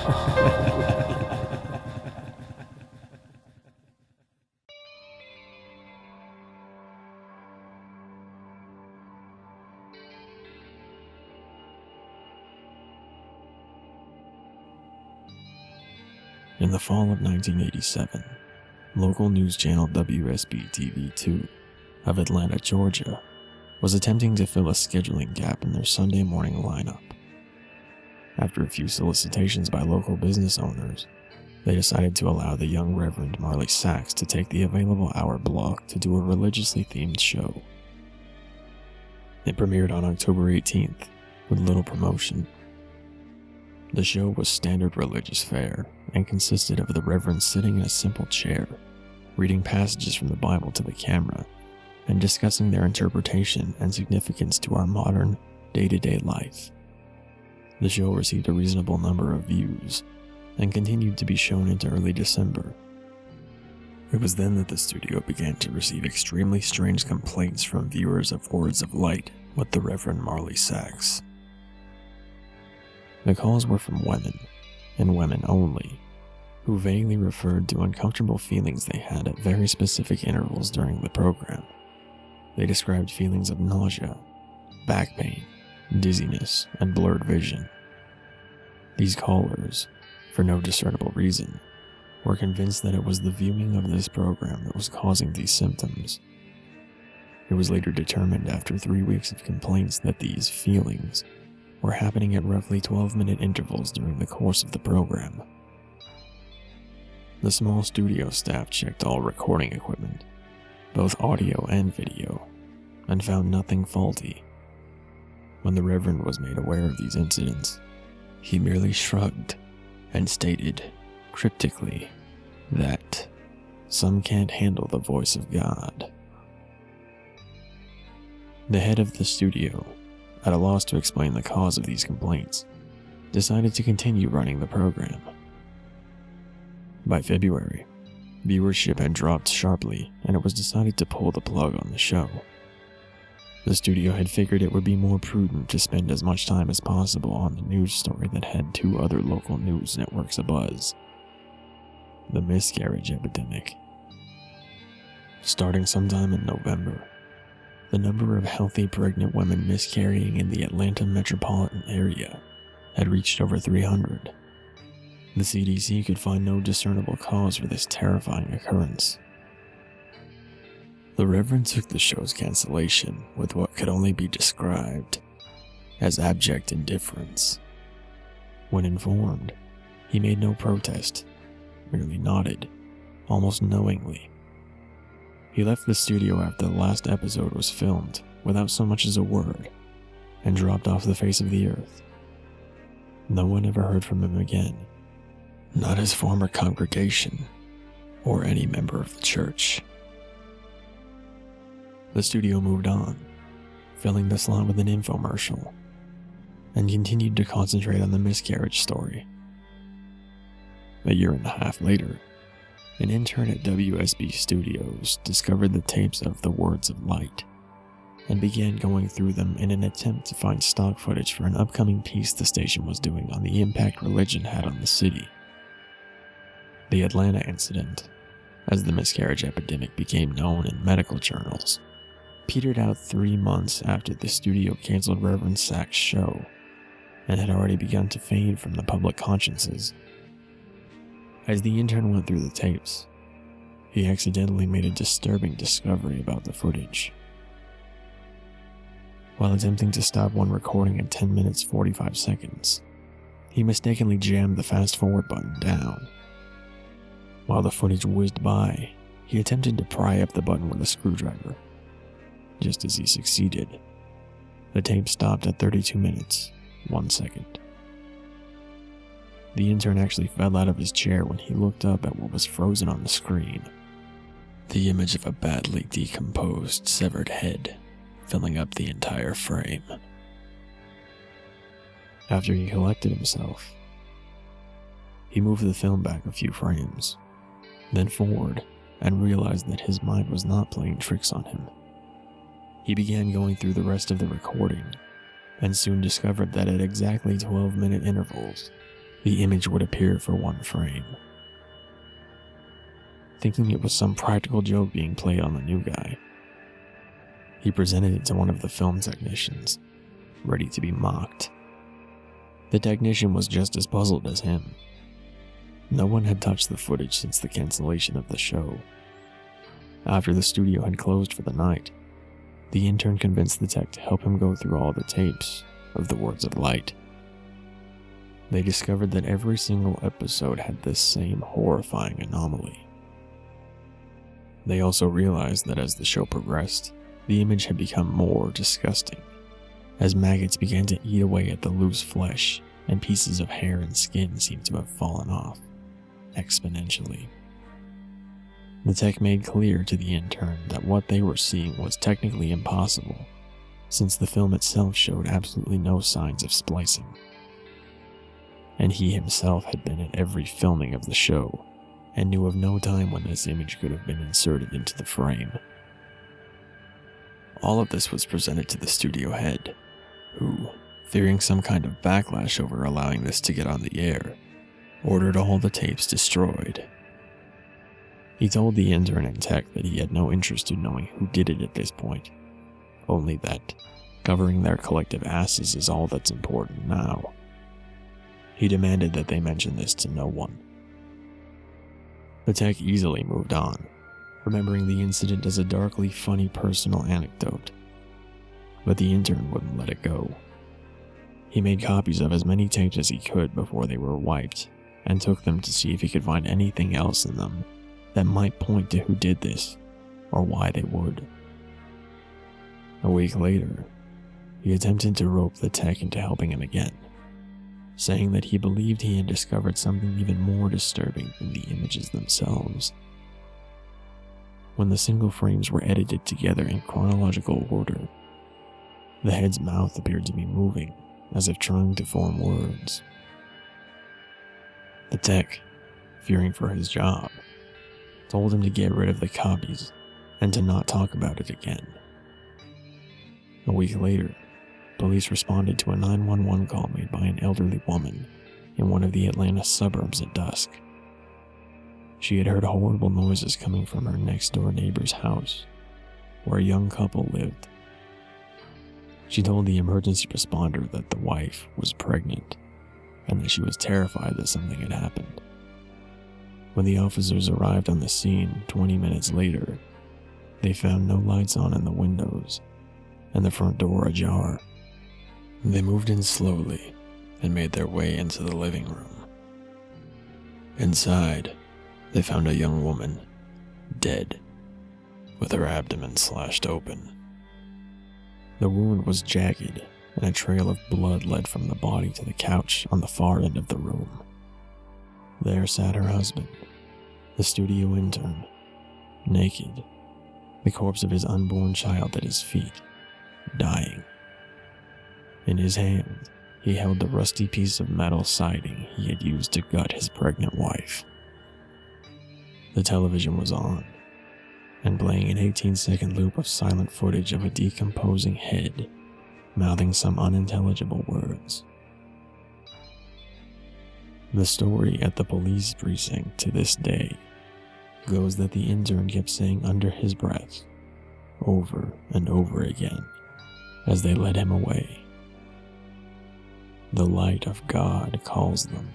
In the fall of 1987, local news channel WSB-TV2 of Atlanta, Georgia, was attempting to fill a scheduling gap in their Sunday morning lineup. After a few solicitations by local business owners, they decided to allow the young Reverend Marley Sachs to take the available hour block to do a religiously themed show. It premiered on October 18th with little promotion. The show was standard religious fare and consisted of the Reverend sitting in a simple chair, reading passages from the Bible to the camera, and discussing their interpretation and significance to our modern, day-to-day life. The show received a reasonable number of views and continued to be shown into early December. It was then that the studio began to receive extremely strange complaints from viewers of Words of Light with the Reverend Marley Sachs. The calls were from women, and women only, who vaguely referred to uncomfortable feelings they had at very specific intervals during the program. They described feelings of nausea, back pain, dizziness, and blurred vision. These callers, for no discernible reason, were convinced that it was the viewing of this program that was causing these symptoms. It was later determined after 3 weeks of complaints that these feelings were happening at roughly 12-minute intervals during the course of the program. The small studio staff checked all recording equipment, both audio and video, and found nothing faulty. When the Reverend was made aware of these incidents, he merely shrugged and stated, cryptically, that some can't handle the voice of God. The head of the studio, at a loss to explain the cause of these complaints, decided to continue running the program. By February, viewership had dropped sharply and it was decided to pull the plug on the show. The studio had figured it would be more prudent to spend as much time as possible on the news story that had 2 other local news networks abuzz: the miscarriage epidemic. Starting sometime in November, the number of healthy pregnant women miscarrying in the Atlanta metropolitan area had reached over 300. The CDC could find no discernible cause for this terrifying occurrence. The Reverend took the show's cancellation with what could only be described as abject indifference. When informed, he made no protest, merely nodded, almost knowingly. He left the studio after the last episode was filmed without so much as a word, and dropped off the face of the earth. No one ever heard from him again, not his former congregation, or any member of the church. The studio moved on, filling the slot with an infomercial, and continued to concentrate on the miscarriage story. A year and a half later, an intern at WSB Studios discovered the tapes of the Words of Light and began going through them in an attempt to find stock footage for an upcoming piece the station was doing on the impact religion had on the city. The Atlanta incident, as the miscarriage epidemic became known in medical journals, petered out 3 months after the studio canceled Reverend Sachs' show and had already begun to fade from the public consciences. As the intern went through the tapes, he accidentally made a disturbing discovery about the footage. While attempting to stop one recording at 10 minutes 45 seconds, he mistakenly jammed the fast-forward button down. While the footage whizzed by, he attempted to pry up the button with a screwdriver. Just as he succeeded, the tape stopped at 32 minutes, 1 second. The intern actually fell out of his chair when he looked up at what was frozen on the screen. The image of a badly decomposed, severed head filling up the entire frame. After he collected himself, he moved the film back a few frames, then forward, and realized that his mind was not playing tricks on him. He began going through the rest of the recording, and soon discovered that at exactly 12-minute intervals, the image would appear for one frame. Thinking it was some practical joke being played on the new guy, he presented it to one of the film technicians, ready to be mocked. The technician was just as puzzled as him. No one had touched the footage since the cancellation of the show. After the studio had closed for the night, the intern convinced the tech to help him go through all the tapes of the Words of Light. They discovered that every single episode had this same horrifying anomaly. They also realized that as the show progressed, the image had become more disgusting, as maggots began to eat away at the loose flesh, and pieces of hair and skin seemed to have fallen off, exponentially. The tech made clear to the intern that what they were seeing was technically impossible, since the film itself showed absolutely no signs of splicing. And he himself had been at every filming of the show, and knew of no time when this image could have been inserted into the frame. All of this was presented to the studio head, who, fearing some kind of backlash over allowing this to get on the air, ordered all the tapes destroyed. He told the intern and tech that he had no interest in knowing who did it at this point, only that covering their collective asses is all that's important now. He demanded that they mention this to no one. The tech easily moved on, remembering the incident as a darkly funny personal anecdote, but the intern wouldn't let it go. He made copies of as many tapes as he could before they were wiped, and took them to see if he could find anything else in them that might point to who did this, or why they would. A week later, he attempted to rope the tech into helping him again, saying that he believed he had discovered something even more disturbing than the images themselves. When the single frames were edited together in chronological order, the head's mouth appeared to be moving, as if trying to form words. The tech, fearing for his job, told him to get rid of the copies and to not talk about it again. A week later, police responded to a 911 call made by an elderly woman in one of the Atlanta suburbs at dusk. She had heard horrible noises coming from her next-door neighbor's house, where a young couple lived. She told the emergency responder that the wife was pregnant, and that she was terrified that something had happened. When the officers arrived on the scene 20 minutes later, they found no lights on in the windows, and the front door ajar. They moved in slowly and made their way into the living room. Inside, they found a young woman, dead, with her abdomen slashed open. The wound was jagged, and a trail of blood led from the body to the couch on the far end of the room. There sat her husband, the studio intern, naked, the corpse of his unborn child at his feet, dying. In his hand, he held the rusty piece of metal siding he had used to gut his pregnant wife. The television was on, and playing an 18-second loop of silent footage of a decomposing head, mouthing some unintelligible words. The story at the police precinct to this day goes that the intern kept saying under his breath, over and over again, as they led him away, "The light of God calls them."